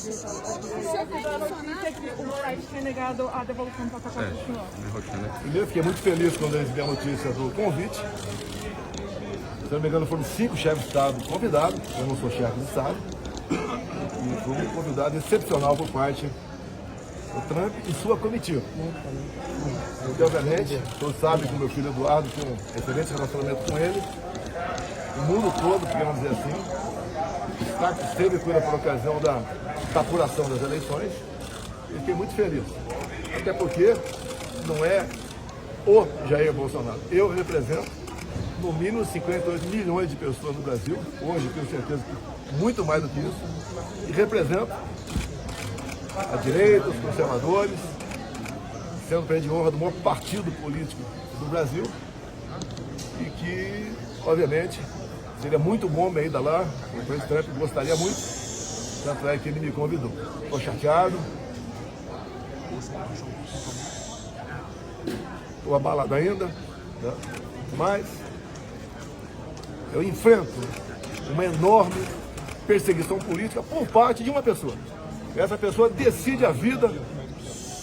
O site tem negado a devolução do passaporte do senhor. Primeiro, fiquei muito feliz quando eu recebi a notícia do convite. Se não me engano, foram 5 chefes de Estado convidados. Eu não sou chefe de Estado. E foi um convidado excepcional por parte do Trump e sua comitiva. Porque, obviamente, todos sabem que o meu filho Eduardo tem um excelente relacionamento com ele. O mundo todo, queremos dizer assim, esteve com ele por ocasião da apuração das eleições. E fiquei muito feliz. Até porque não é o Jair Bolsonaro. Eu represento no mínimo 58 milhões de pessoas no Brasil. Hoje tenho certeza que muito mais do que isso. E represento a direita, os conservadores, sendo para de honra do maior partido político do Brasil. E que, obviamente, seria muito bom minha ida lá. O presidente Trump gostaria muito. Tanto é que ele me convidou. Estou chateado. Estou abalado ainda, né? Mas eu enfrento uma enorme perseguição política por parte de uma pessoa. Essa pessoa decide a vida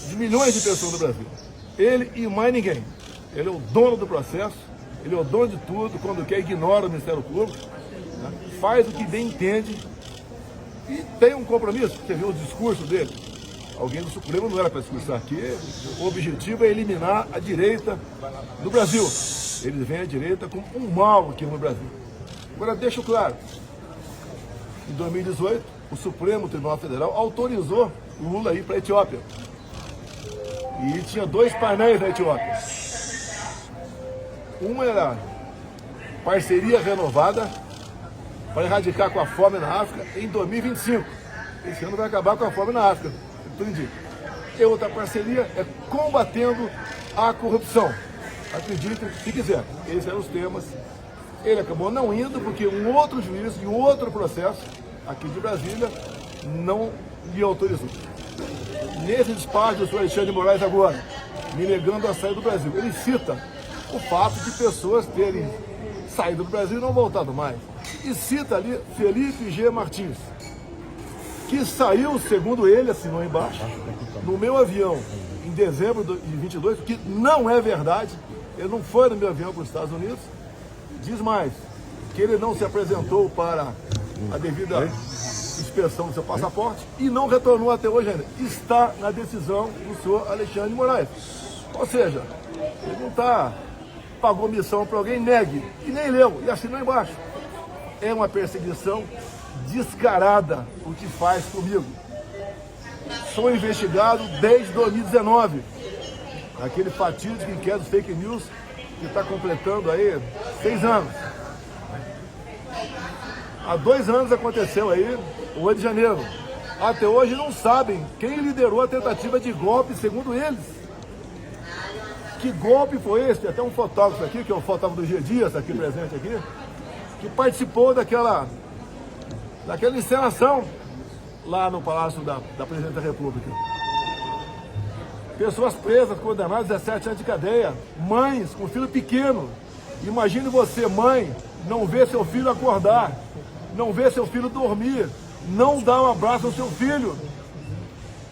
de milhões de pessoas no Brasil. Ele e mais ninguém. Ele é o dono do processo, ele é o dono de tudo, quando quer ignora o Ministério Público, né? Faz o que bem entende e tem um compromisso. Você viu o discurso dele? Alguém do Supremo não era para discursar aqui. O objetivo é eliminar a direita do Brasil. Eles veem a direita como um mal aqui no Brasil. Agora, deixo claro, em 2018, o Supremo Tribunal Federal autorizou o Lula a ir para a Etiópia. E tinha 2 painéis na Etiópia. Um era parceria renovada para erradicar com a fome na África em 2025. Esse ano vai acabar com a fome na África. Entendi. E outra parceria é combatendo a corrupção. Acreditem se quiser. Esses eram os temas. Ele acabou não indo porque um outro juiz e um outro processo aqui de Brasília não lhe autorizou. Nesse despacho do senhor Alexandre de Moraes agora, me negando a sair do Brasil, ele cita o fato de pessoas terem saído do Brasil e não voltado mais. E cita ali Felipe G. Martins, que saiu, segundo ele, assinou embaixo, no meu avião em dezembro de 22, que não é verdade. Ele não foi no meu avião para os Estados Unidos. Diz mais, que ele não se apresentou para a devida inspeção do seu passaporte e não retornou até hoje ainda. Está na decisão do senhor Alexandre de Moraes. Ou seja, ele não pagou missão para alguém, negue, e nem leu, e assinou embaixo. É uma perseguição descarada o que faz comigo. Sou investigado desde 2019, aquele fatídico inquérito fake news que está completando aí 6 anos. Há 2 anos aconteceu aí o 8 de janeiro. Até hoje não sabem quem liderou a tentativa de golpe, segundo eles. Que golpe foi esse? Tem até um fotógrafo aqui, que é o fotógrafo do G Dias, aqui presente aqui, que participou daquela encenação lá no Palácio da Presidente da República. Pessoas presas, condenadas a 17 anos de cadeia, mães com filho pequeno. Imagine você, mãe, não ver seu filho acordar, não ver seu filho dormir, não dar um abraço ao seu filho.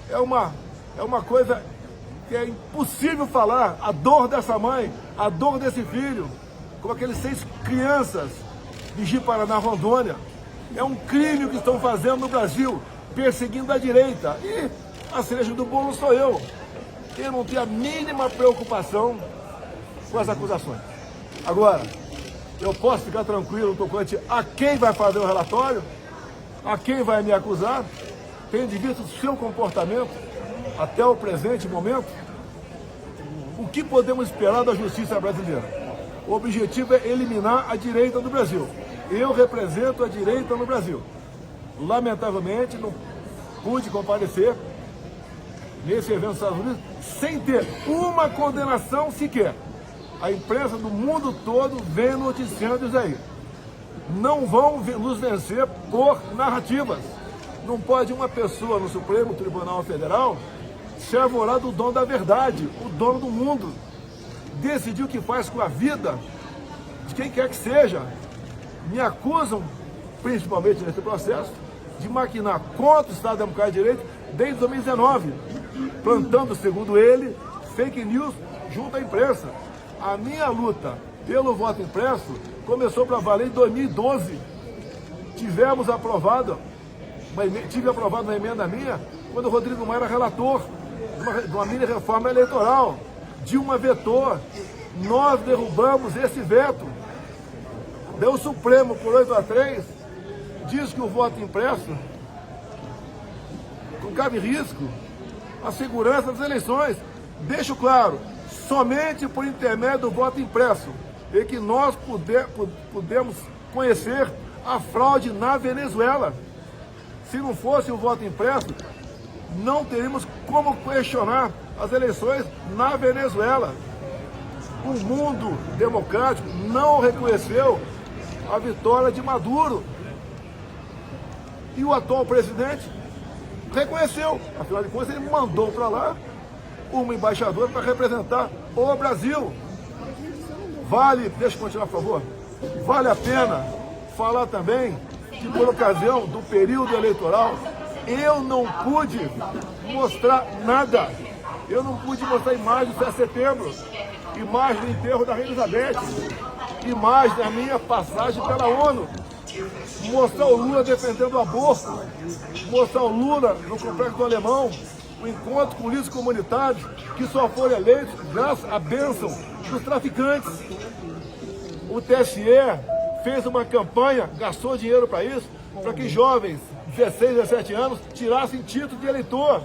É uma coisa que é impossível falar. A dor dessa mãe, a dor desse filho, com aqueles 6 crianças de Ji-Paraná, Rondônia. É um crime que estão fazendo no Brasil, perseguindo a direita. E a cereja do bolo sou eu. Eu não tenho a mínima preocupação com as acusações. Agora, eu posso ficar tranquilo tocante a quem vai fazer o relatório, a quem vai me acusar, tendo visto o seu comportamento até o presente momento. O que podemos esperar da justiça brasileira? O objetivo é eliminar a direita do Brasil. Eu represento a direita no Brasil. Lamentavelmente, não pude comparecer nesse evento dos Estados Unidos sem ter uma condenação sequer. A imprensa do mundo todo vem noticiando isso aí. Não vão nos vencer por narrativas. Não pode uma pessoa no Supremo Tribunal Federal se arvorar do dono da verdade, o dono do mundo, decidir o que faz com a vida de quem quer que seja. Me acusam, principalmente nesse processo, de maquinar contra o Estado Democrático de Direito desde 2019, plantando, segundo ele, fake news junto à imprensa. A minha luta pelo voto impresso começou para valer em 2012. Tive aprovado uma emenda minha quando o Rodrigo Maia era relator de uma mini reforma eleitoral. Dilma vetou, nós derrubamos esse veto. Daí o Supremo, por 8-3, diz que o voto impresso cabe risco à segurança das eleições. Deixo claro, somente por intermédio do voto impresso é que nós podemos conhecer a fraude na Venezuela. Se não fosse o voto impresso, não teríamos como questionar as eleições na Venezuela. O mundo democrático não reconheceu a vitória de Maduro. E o atual presidente reconheceu. Afinal de contas, ele mandou para lá uma embaixadora para representar o Brasil. Deixa eu continuar, por favor. Vale a pena falar também que, por ocasião do período eleitoral, eu não pude mostrar nada. Eu não pude mostrar imagem do 7 de setembro, imagem do enterro da Rainha Elizabeth, imagem da minha passagem pela ONU, mostrar o Lula defendendo o aborto, mostrar o Lula no Complexo do Alemão, o encontro com líderes comunitários que só foram eleitos graças à bênção dos traficantes. O TSE fez uma campanha, gastou dinheiro para isso, para que jovens, 16, 17 anos, tirassem título de eleitor.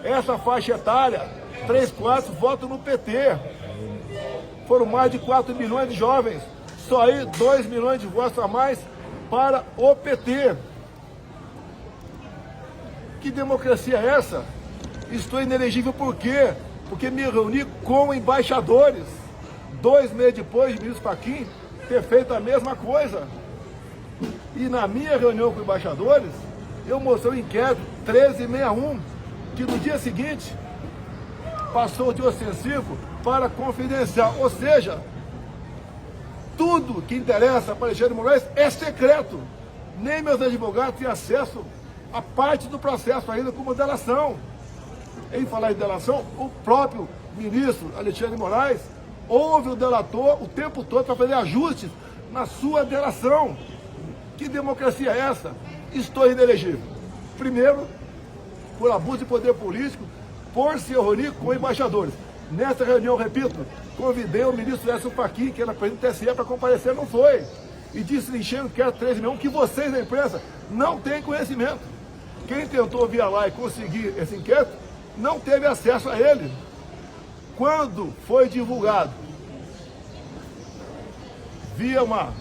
Essa faixa etária, 3/4 votam no PT. Foram mais de 4 milhões de jovens, só aí 2 milhões de votos a mais para o PT. Que democracia é essa? Estou inelegível por quê? Porque me reuni com embaixadores. 2 meses depois de ministro Fachin ter feito a mesma coisa. E na minha reunião com embaixadores, eu mostrei o inquérito 1361, que no dia seguinte passou de ostensivo para confidencial. Ou seja, tudo que interessa para Alexandre de Moraes é secreto. Nem meus advogados têm acesso a parte do processo ainda como delação. Em falar em delação, o próprio ministro Alexandre de Moraes ouve o delator o tempo todo para fazer ajustes na sua delação. Que democracia é essa? Estou inelegível. Primeiro, por abuso de poder político, por se reunir com embaixadores. Nessa reunião, repito, convidei o ministro Edson Fachin, que era presidente do TSE, para comparecer, não foi. E disse enchendo que era 13 milhões, que vocês da imprensa não têm conhecimento. Quem tentou via lá e conseguir esse inquérito, não teve acesso a ele. Quando foi divulgado, via uma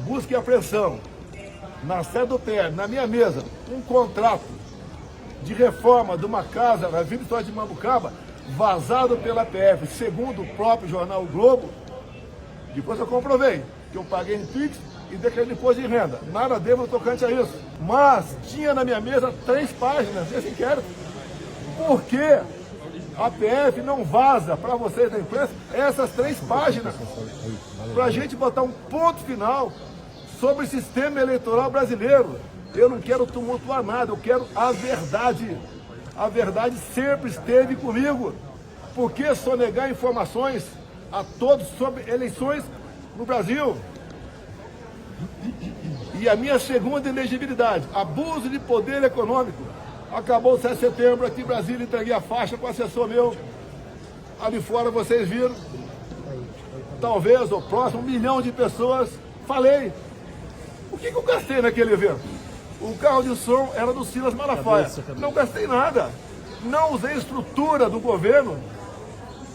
busca e apreensão, na sede do PR, na minha mesa, um contrato de reforma de uma casa na Vila Vitória de Mambucaba, vazado pela PF, segundo o próprio jornal o Globo. Depois eu comprovei que eu paguei em Pix e declarei de imposto de renda. Nada devo tocante a isso. Mas tinha na minha mesa 3 páginas desse inquérito. Por que a PF não vaza para vocês da imprensa essas 3 páginas? Para a gente botar um ponto final sobre o sistema eleitoral brasileiro. Eu não quero tumultuar nada, eu quero a verdade. A verdade sempre esteve comigo. Por que sonegar informações a todos sobre eleições no Brasil? E a minha segunda inegibilidade, abuso de poder econômico. Acabou o 7 de setembro, aqui em Brasília, entreguei a faixa com o assessor meu. Ali fora vocês viram. Talvez o próximo 1 milhão de pessoas. Falei. O que eu gastei naquele evento? O carro de som era do Silas Malafaia. Não gastei nada. Não usei estrutura do governo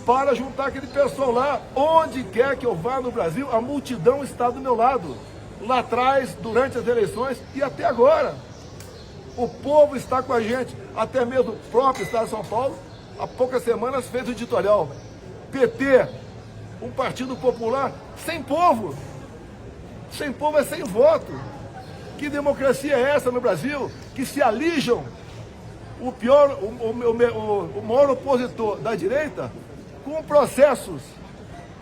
para juntar aquele pessoal lá. Onde quer que eu vá no Brasil, a multidão está do meu lado. Lá atrás, durante as eleições e até agora. O povo está com a gente. Até mesmo o próprio Estado de São Paulo, há poucas semanas, fez o editorial. PT, um partido popular sem povo. Sem povo é sem voto. Que democracia é essa no Brasil? Que se alijam o maior opositor da direita com processos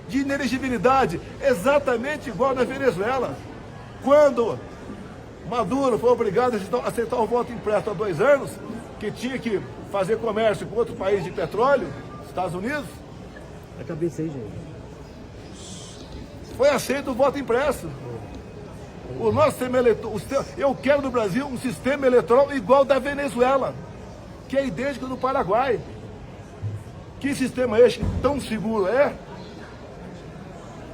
de inelegibilidade exatamente igual na Venezuela. Quando Maduro foi obrigado a aceitar o voto impresso há 2 anos, que tinha que fazer comércio com outro país de petróleo, Estados Unidos. A cabeça aí, gente. Foi aceito o voto impresso. O nosso sistema eleitoral, eu quero no Brasil um sistema eleitoral igual ao da Venezuela, que é idêntico do Paraguai. Que sistema é esse tão seguro é?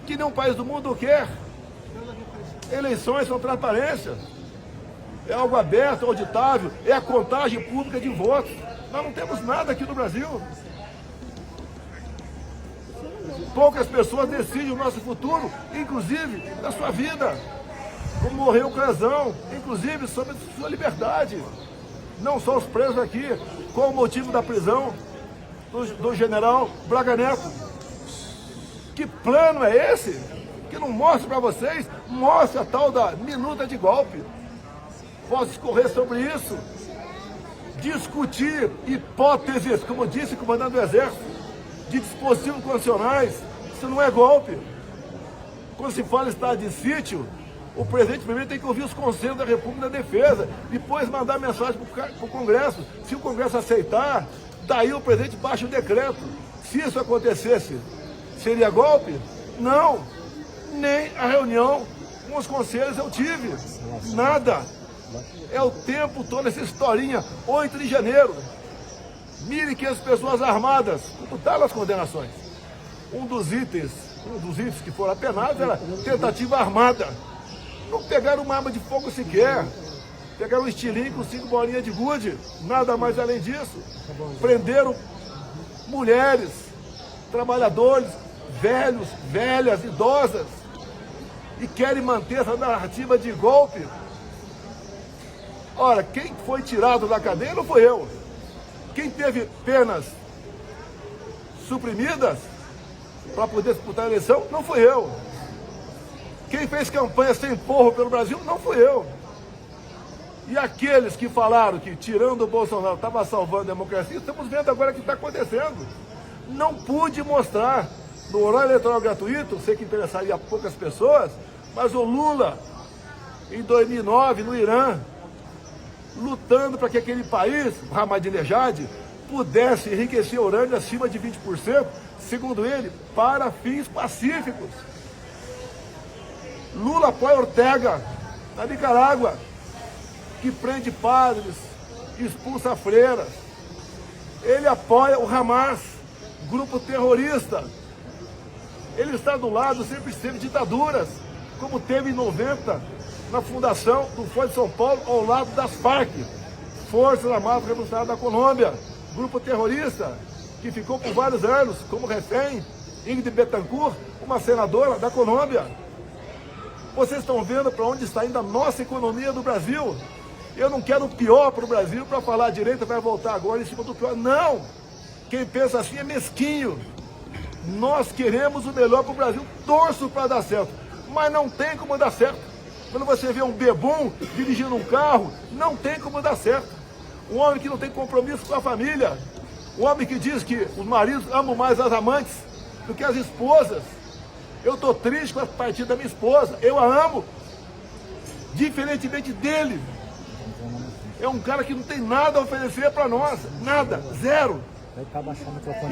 Que nenhum país do mundo quer. Eleições são transparência. É algo aberto, auditável, é a contagem pública de votos. Nós não temos nada aqui no Brasil. Poucas pessoas decidem o nosso futuro, inclusive da sua vida. Como morreu o Crezão, inclusive sobre sua liberdade. Não só os presos aqui. Qual o motivo da prisão do general Braga Neto? Que plano é esse? Que não mostra para vocês, mostra a tal da minuta de golpe. Posso discorrer sobre isso? Discutir hipóteses, como disse o comandante do Exército, de dispositivos condicionais, isso não é golpe. Quando se fala em estado de sítio, o presidente primeiro tem que ouvir os conselhos da República da Defesa, depois mandar mensagem para o Congresso. Se o Congresso aceitar, daí o presidente baixa o decreto. Se isso acontecesse, seria golpe? Não. Nem a reunião com os conselhos eu tive. Nada. É o tempo todo essa historinha. 8 de janeiro. 1.500 pessoas armadas. Computaram as condenações. Um dos itens que foram apenados era tentativa armada. Não pegaram uma arma de fogo sequer. Pegaram um estilingue com 5 bolinhas de gude. Nada mais além disso. Prenderam mulheres, trabalhadores, velhos, velhas, idosas. E querem manter essa narrativa de golpe. Ora, quem foi tirado da cadeia não foi eu. Quem teve penas suprimidas para poder disputar a eleição não fui eu. Quem fez campanha sem porro pelo Brasil não fui eu. E aqueles que falaram que tirando o Bolsonaro estava salvando a democracia, estamos vendo agora o que está acontecendo. Não pude mostrar no horário eleitoral gratuito, sei que interessaria a poucas pessoas, mas o Lula, em 2009, no Irã, lutando para que aquele país, o Ahmadinejad, pudesse enriquecer urânio acima de 20%, segundo ele, para fins pacíficos. Lula apoia Ortega, na Nicarágua, que prende padres, expulsa freiras. Ele apoia o Hamas, grupo terrorista. Ele está do lado, sempre esteve ditaduras, como teve em 90, na fundação do Fórum de São Paulo, ao lado das Farc, Forças Armadas Revolucionárias da Colômbia, grupo terrorista, que ficou por vários anos como refém, Ingrid Betancourt, uma senadora da Colômbia. Vocês estão vendo para onde está indo a nossa economia do Brasil. Eu não quero o pior para o Brasil para falar a direita vai voltar agora em cima do pior. Não! Quem pensa assim é mesquinho. Nós queremos o melhor para o Brasil. Torço para dar certo. Mas não tem como dar certo. Quando você vê um bebum dirigindo um carro, não tem como dar certo. Um homem que não tem compromisso com a família. Um homem que diz que os maridos amam mais as amantes do que as esposas. Eu estou triste com a partida da minha esposa. Eu a amo. Diferentemente dele. É um cara que não tem nada a oferecer para nós. Nada. Zero.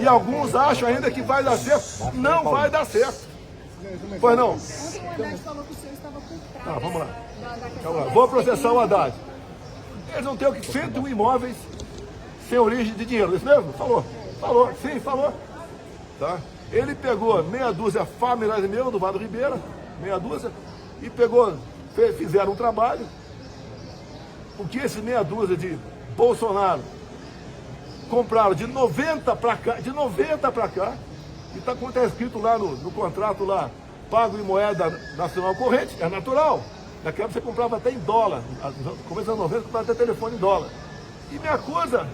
E alguns acham ainda que vai dar certo. Não vai dar certo. Pois não? Ontem o Haddad falou que o senhor estava por trás. Vamos lá. Vou processar o Haddad. Eles não têm o que 101 imóveis sem origem de dinheiro. Isso mesmo? Falou. Falou. Sim, falou. Tá? Ele pegou meia dúzia familiares meu, do Vado Ribeira, meia dúzia, e pegou, fizeram um trabalho. Porque esse meia dúzia de Bolsonaro compraram de 90 para cá, e está escrito lá no contrato lá, pago em moeda nacional corrente, é natural. Naquela época você comprava até em dólar, no começo dos anos 90 comprava até telefone em dólar. E me acusa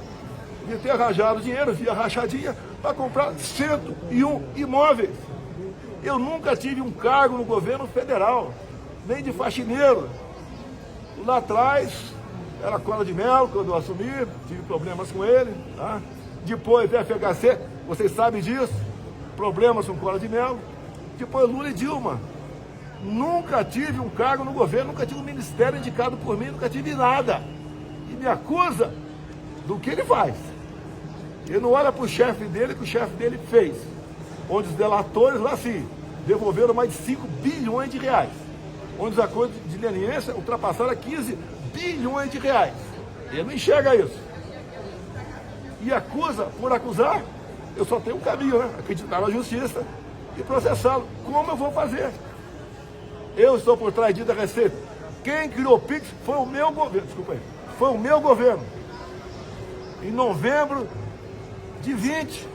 de ter arranjado dinheiro via rachadinha para comprar 101 imóveis. Eu nunca tive um cargo no governo federal, nem de faxineiro. Lá atrás, era cola de mel, quando eu assumi, tive problemas com ele. Tá? Depois, FHC, vocês sabem disso, problemas com cola de mel. Depois, Lula e Dilma. Nunca tive um cargo no governo, nunca tive um ministério indicado por mim, nunca tive nada. E me acusa do que ele faz. Ele não olha para o chefe dele, que o chefe dele fez. Onde os delatores lá sim devolveram mais de 5 bilhões de reais. Onde os acordos de leniência ultrapassaram 15 bilhões de reais. Ele não enxerga isso. E acusa, por acusar, eu só tenho um caminho, né? Acreditar na justiça e processá-lo. Como eu vou fazer? Eu estou por trás da Receita. Quem criou o Pix foi o meu governo. Desculpa aí. Foi o meu governo. Em novembro de 20,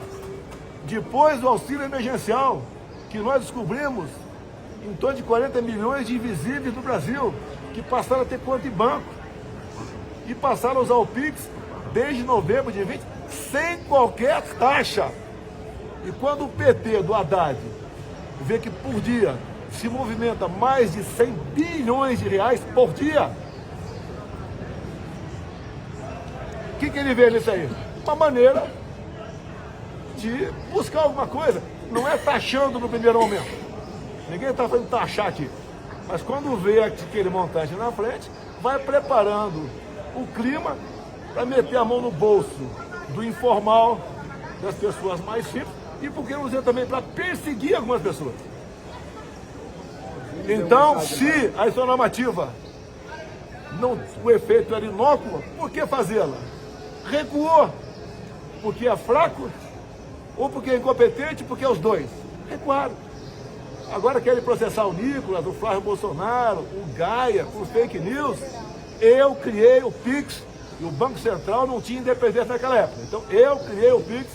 depois do auxílio emergencial, que nós descobrimos em torno de 40 milhões de invisíveis no Brasil, que passaram a ter conta em banco e passaram a usar o Pix desde novembro de 20, sem qualquer taxa. E quando o PT do Haddad vê que por dia se movimenta mais de 100 bilhões de reais por dia, o que ele vê nisso aí? Uma maneira de buscar alguma coisa. Não é taxando no primeiro momento. Ninguém está fazendo taxar aqui. Mas quando vê aquele montante na frente, vai preparando o clima para meter a mão no bolso do informal, das pessoas mais simples, e por que não dizer também para perseguir algumas pessoas. Então, se a sua normativa, não, o efeito era inócuo, por que fazê-la? Recuou porque é fraco, ou porque é incompetente, porque é os dois. Recuaram. Agora querem processar o Nicolas, o Flávio Bolsonaro, o Gaia, por fake news. Eu criei o Pix e o Banco Central não tinha independência naquela época. Então eu criei o Pix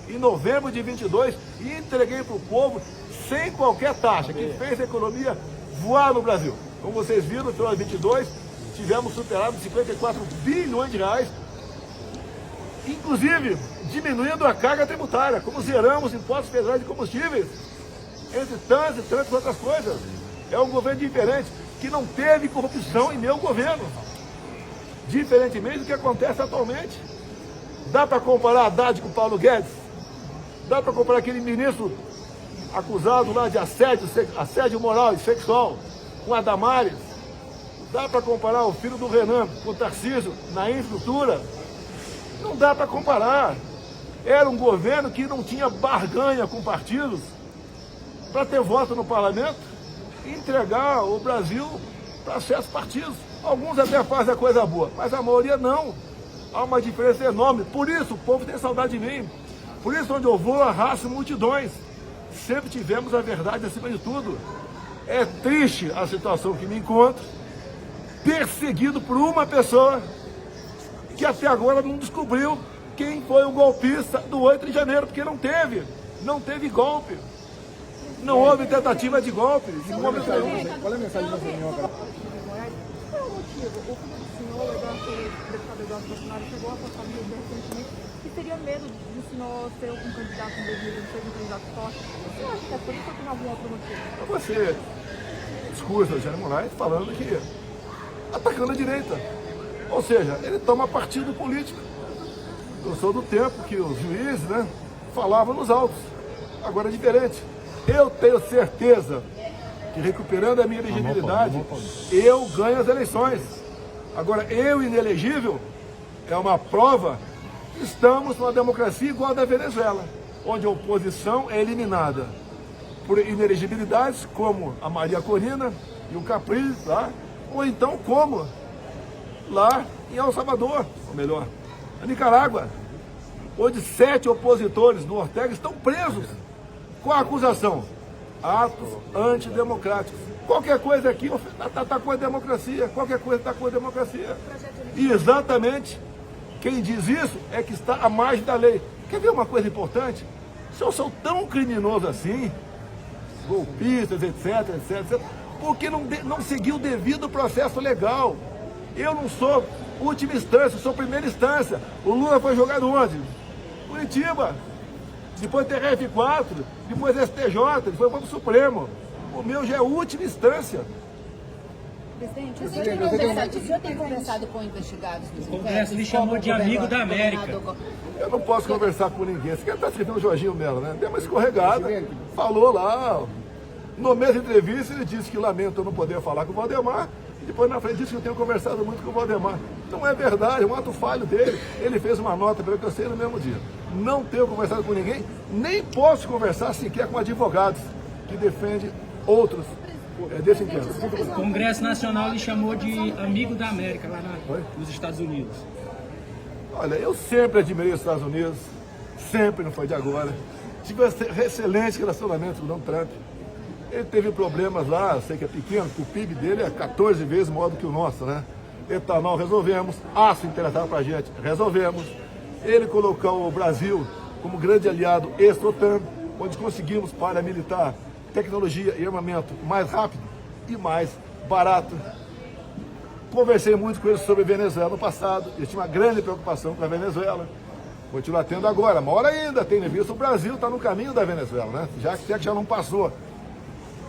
em novembro de 22 e entreguei para o povo sem qualquer taxa, que fez a economia voar no Brasil. Como vocês viram, no final de 22, tivemos superado 54 bilhões de reais, inclusive diminuindo a carga tributária, como zeramos impostos federais de combustíveis, entre tantas e tantas outras coisas. É um governo diferente, que não teve corrupção em meu governo, diferentemente do que acontece atualmente. Dá para comparar Haddad com Paulo Guedes? Dá para comparar aquele ministro acusado lá de assédio moral e sexual com a Damares? Dá para comparar o filho do Renan com o Tarcísio na infraestrutura? Não dá para comparar. Era um governo que não tinha barganha com partidos para ter voto no parlamento e entregar o Brasil para certos partidos. Alguns até fazem a coisa boa, mas a maioria não. Há uma diferença enorme. Por isso o povo tem saudade de mim. Por isso, onde eu vou, arrasto multidões. Sempre tivemos a verdade acima de tudo. É triste a situação que me encontro, perseguido por uma pessoa que até agora não descobriu quem foi o golpista do 8 de janeiro, porque não teve golpe. Não houve tentativa de golpe. Qual é a mensagem da reunião agora? Qual é o motivo? O filho do senhor, o deputado Eduardo Bolsonaro, chegou a passar recentemente que teria medo de o senhor ser um candidato em 2026, um candidato forte. Você acha que é por isso ou tem algum outro motivo? Você discurso do Jair Moraes falando que atacando a direita. Ou seja, ele toma partido político. Eu sou do tempo que os juízes, falavam nos autos. Agora é diferente. Eu tenho certeza que recuperando a minha elegibilidade, eu ganho as eleições. Agora, eu inelegível é uma prova que estamos numa democracia igual a da Venezuela, onde a oposição é eliminada por inelegibilidades, como a Maria Corina e o Capriles lá, ou então como lá em El Salvador, ou melhor, a Nicarágua, onde 7 opositores do Ortega estão presos com a acusação: atos antidemocráticos. Qualquer coisa aqui está com a democracia, qualquer coisa está com a democracia. E exatamente quem diz isso é que está à margem da lei. Quer ver uma coisa importante? Se eu sou tão criminoso assim, golpistas, etc, por que não seguir o devido processo legal? Eu não sou última instância, eu sou primeira instância. O Lula foi jogado onde? Curitiba. Depois TRF4, depois STJ, depois foi para o Supremo. O meu já é última instância. Presidente, o senhor tem conversado com investigados do O Congresso lhe chamou de amigo da América. Eu não posso conversar com ninguém. Você quer estar escrevendo o Jorginho Mello, né? Deu uma escorregada, falou lá, No mesmo entrevista, ele disse que lamenta eu não poder falar com o Valdemar, e depois na frente disse que eu tenho conversado muito com o Valdemar. Não é verdade, é um ato falho dele. Ele fez uma nota, pelo que eu sei, no mesmo dia. Não tenho conversado com ninguém, nem posso conversar sequer com advogados que defendem outros desse inquérito. O Congresso Nacional lhe chamou de amigo da América lá nos Estados Unidos. Olha, eu sempre admirei os Estados Unidos, sempre, não foi de agora. Tive excelente relacionamento com o Donald Trump. Ele teve problemas lá, sei que é pequeno, o PIB dele é 14 vezes maior do que o nosso, né? Etanol resolvemos, aço interessado pra gente, resolvemos. Ele colocou o Brasil como grande aliado ex-OTAN, onde conseguimos paramilitar, tecnologia e armamento mais rápido e mais barato. Conversei muito com ele sobre Venezuela no passado, ele tinha uma grande preocupação com a Venezuela. Continua tendo agora, maior ainda, tendo em vista o Brasil está no caminho da Venezuela, né? Já que já não passou.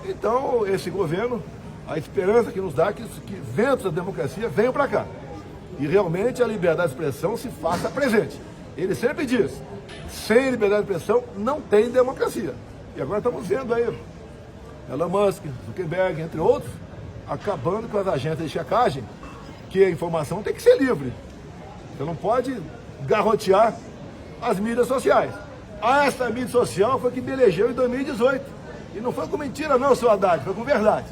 Então, esse governo, a esperança que nos dá é que ventos da democracia venham para cá. E realmente a liberdade de expressão se faça presente. Ele sempre diz, sem liberdade de expressão não tem democracia. E agora estamos vendo aí Elon Musk, Zuckerberg, entre outros, acabando com as agências de checagem, que a informação tem que ser livre. Você não pode garrotear as mídias sociais. Essa mídia social foi que me elegeu em 2018. E não foi com mentira não, seu Haddad, foi com verdade.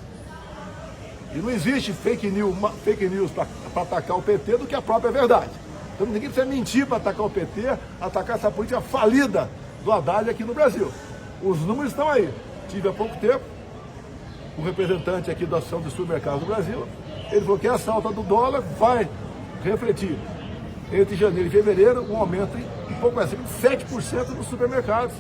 E não existe fake news para atacar o PT do que a própria verdade. Então ninguém precisa mentir para atacar o PT, atacar essa política falida do Haddad aqui no Brasil. Os números estão aí. Tive há pouco tempo um representante aqui da Associação dos Supermercados do Brasil, ele falou que essa alta do dólar vai refletir entre janeiro e fevereiro um aumento em pouco acima de 7% nos supermercados.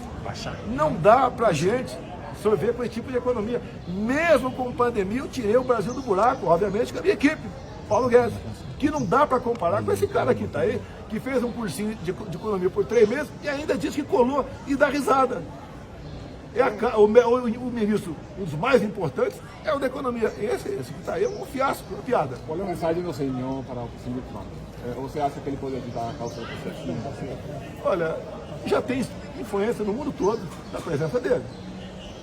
Não dá para a gente absorver com esse tipo de economia. Mesmo com pandemia, eu tirei o Brasil do buraco, obviamente, com a minha equipe, Paulo Guedes, que não dá para comparar com esse cara que está aí, que fez um cursinho de economia por 3 meses e ainda diz que colou e dá risada. O ministro, um dos mais importantes, é o da economia. Esse que está aí é um fiasco, uma piada. Qual é a mensagem do senhor para o presidente Trump? Você acha que ele pode ajudar a causa do processo? Olha, já tem influência no mundo todo da presença dele.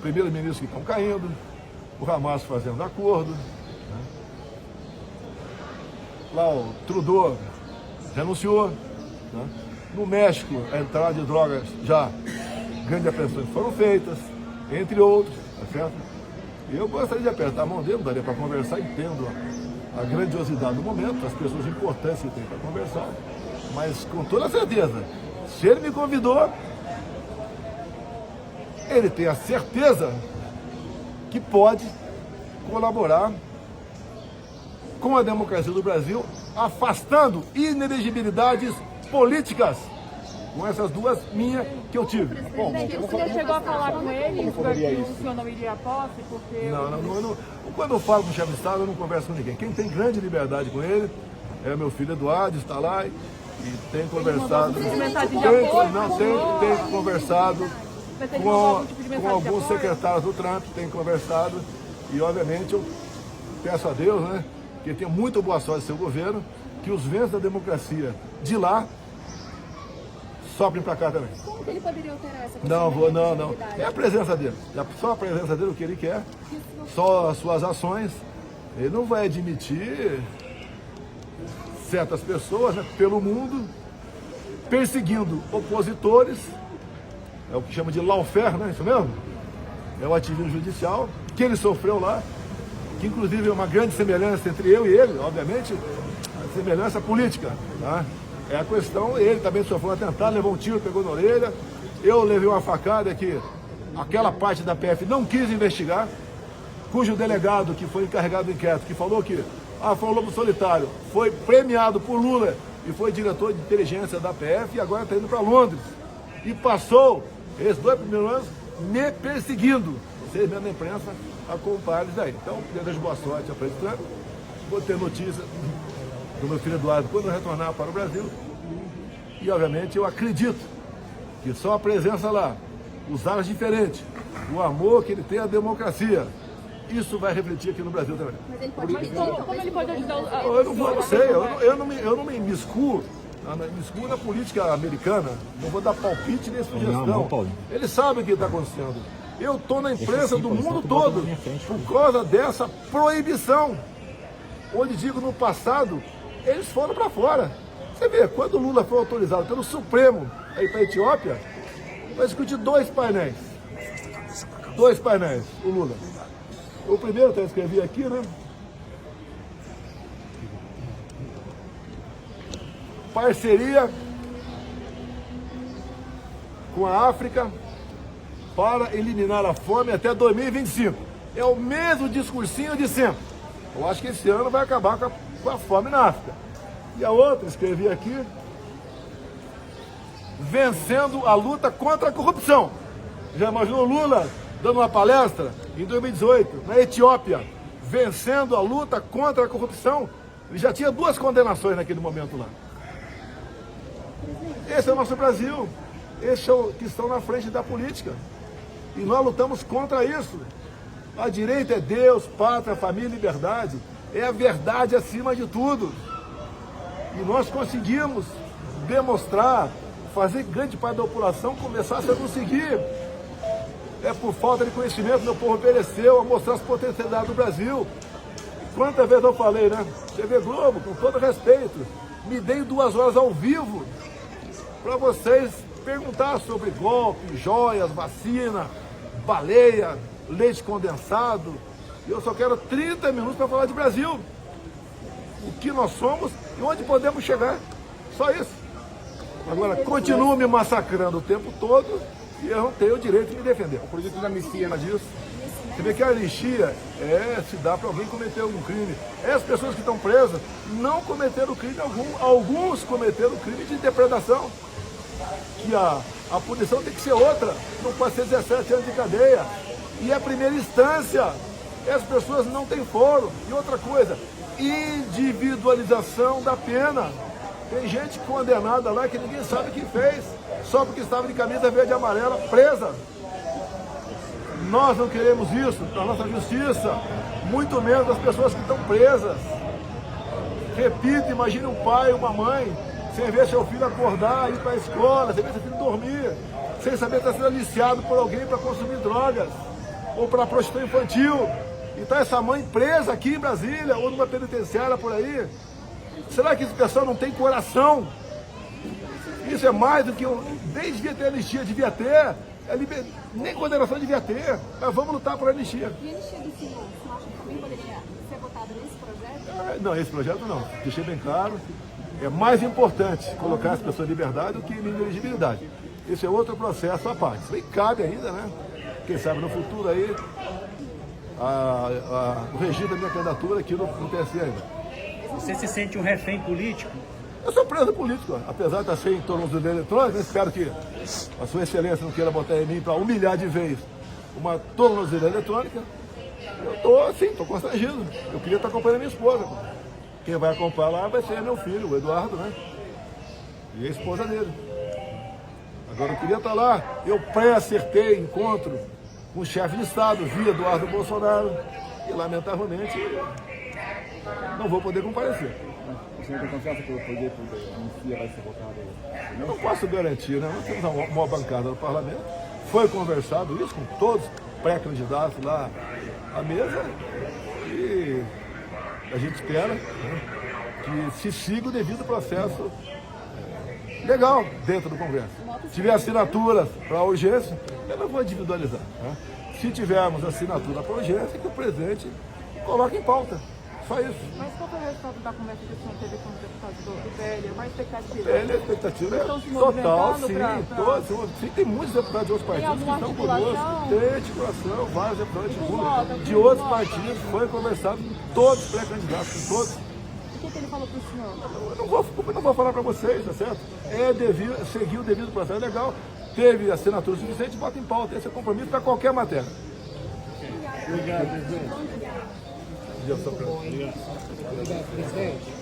Primeiros-ministros que estão caindo, o Hamas fazendo acordo, né? Lá o Trudeau renunciou, né? No México a entrada de drogas já, grandes apreensões foram feitas, entre outros, tá certo? Eu gostaria de apertar a mão dele, não daria para conversar, entendo a grandiosidade do momento, as pessoas importantes que tem para conversar, mas com toda certeza, se ele me convidou, ele tem a certeza que pode colaborar com a democracia do Brasil, afastando inelegibilidades políticas, com essas duas minhas que eu tive. Presidente, o senhor chegou a falar com ele que o senhor não iria à posse? Porque Não. Quando eu falo com o chefe de Estado, eu não converso com ninguém. Quem tem grande liberdade com ele é meu filho Eduardo, está lá e tem conversado. Tem conversado com alguns secretários do Trump, tem conversado e, obviamente, eu peço a Deus, né, que ele tenha muita boa sorte do seu governo, que os ventos da democracia de lá soprem para cá também. Como que ele poderia alterar essa Não. É a presença dele. Só a presença dele, o que ele quer, só as suas ações. Ele não vai admitir certas pessoas, né, pelo mundo perseguindo opositores, é o que chama de lawfare, né? Isso mesmo? É o ativismo judicial que ele sofreu lá, que inclusive é uma grande semelhança entre eu e ele, obviamente, a semelhança política, tá? É a questão, ele também sofreu um atentado, levou um tiro, pegou na orelha, eu levei uma facada que aquela parte da PF não quis investigar, cujo delegado que foi encarregado do inquérito, que falou que foi um lobo solitário, foi premiado por Lula e foi diretor de inteligência da PF e agora está indo para Londres. E passou esses 2 primeiros anos me perseguindo. Vocês mesmo na imprensa acompanham isso daí. Então, eu desejo boa sorte a presidente Trump. Vou ter notícia do meu filho Eduardo quando eu retornar para o Brasil. E, obviamente, eu acredito que só a presença lá, os ares diferentes, o amor que ele tem à democracia, isso vai refletir aqui no Brasil também. Mas ele pode como ele pode ajudar Eu não sei, eu não me miscuo na política americana, não vou dar palpite nem sugestão. Ele sabe o que está acontecendo Eu estou na imprensa do mundo todo por causa dessa proibição. Onde digo, no passado, eles foram para fora. Você vê, quando o Lula foi autorizado pelo Supremo a ir para a Etiópia, vai discutir 2 painéis. 2 painéis, o Lula. O primeiro, até escrevi aqui, né? Parceria com a África para eliminar a fome até 2025. É o mesmo discursinho de sempre. Eu acho que esse ano vai acabar com a fome na África. E a outra, escrevi aqui, vencendo a luta contra a corrupção. Já imaginou Lula dando uma palestra em 2018 na Etiópia, vencendo a luta contra a corrupção? Ele já tinha 2 condenações naquele momento lá. Esse é o nosso Brasil. Esses são que estão na frente da política. E nós lutamos contra isso. A direita é Deus, pátria, família, liberdade. É a verdade acima de tudo. E nós conseguimos demonstrar, fazer grande parte da população começar a se conseguir. É por falta de conhecimento que meu povo pereceu a mostrar as potencialidades do Brasil. Quantas vezes eu falei, né? TV Globo, com todo respeito, me dei 2 horas ao vivo para vocês perguntar sobre golpe, joias, vacina, baleia, leite condensado. Eu só quero 30 minutos para falar de Brasil. O que nós somos e onde podemos chegar. Só isso. Agora, continuo me massacrando o tempo todo e eu não tenho o direito de me defender. O projeto da anistia, Mas disso, você vê que a anistia se dá para alguém cometer algum crime. As pessoas que estão presas não cometeram crime algum. Alguns cometeram crime de depredação. Que a punição tem que ser outra. Não pode ser 17 anos de cadeia. E é a primeira instância. As pessoas não têm foro. E outra coisa, individualização da pena. Tem gente condenada lá que ninguém sabe o que fez, só porque estava de camisa verde e amarela, presa. Nós não queremos isso na nossa justiça, muito menos das pessoas que estão presas. Repito, imagine um pai, uma mãe, sem ver seu filho acordar, ir para a escola, sem ver seu filho dormir, sem saber que está sendo aliciado por alguém para consumir drogas, ou para prostituição infantil. Então essa mãe presa aqui em Brasília, ou numa penitenciária por aí, será que esse pessoal não tem coração? Isso é mais do que nem devia ter anistia, devia ter, nem condenação devia ter, mas vamos lutar por anistia. E a anistia do senhor, você acha que também poderia ser votada nesse projeto? Não, esse projeto não, deixei bem claro. É mais importante colocar as pessoas em liberdade do que em inelegibilidade. Esse é outro processo à parte. Isso aí cabe ainda, né? Quem sabe no futuro aí, o registro da minha candidatura aqui no TSE ainda. Você se sente um refém político? Eu sou preso político, apesar de estar sem tornozeleira eletrônica, eu espero que a sua excelência não queira botar em mim para humilhar de vez uma tornozeleira eletrônica. Eu estou assim, estou constrangido. Eu queria estar acompanhando a minha esposa. Quem vai acompanhar lá vai ser meu filho, o Eduardo, né? E a esposa dele. Agora eu queria estar lá. Eu pré-acertei encontro com o chefe de Estado, via Eduardo Bolsonaro, e lamentavelmente não vou poder comparecer. O senhor tem confiança que o projeto da anistia vai ser votado? Eu não posso garantir, né? Nós temos uma bancada no parlamento, foi conversado isso com todos os pré-candidatos lá à mesa, e a gente espera, né, que se siga o devido processo legal dentro do Congresso. Se tiver assinaturas para a urgência, eu não vou individualizar. Né? Se tivermos assinatura para a urgência, que o presidente coloque em pauta. Só isso. Mas qual foi o resultado da conversa que o senhor teve com os deputados do PL? Qual a expectativa? A expectativa Estão se é total, movimentando sim. pra- Todos, sim, tem muitos deputados de outros partidos que estão conosco. Tem articulação, vários deputados de outros partidos. Foi conversado com todos os pré-candidatos, com todos. O que ele falou para o senhor? Eu não vou falar para vocês, tá certo? Seguir o devido processo legal. Teve assinatura suficiente, bota em pauta. Esse é compromisso para qualquer matéria. Obrigado, presidente. Obrigado, presidente.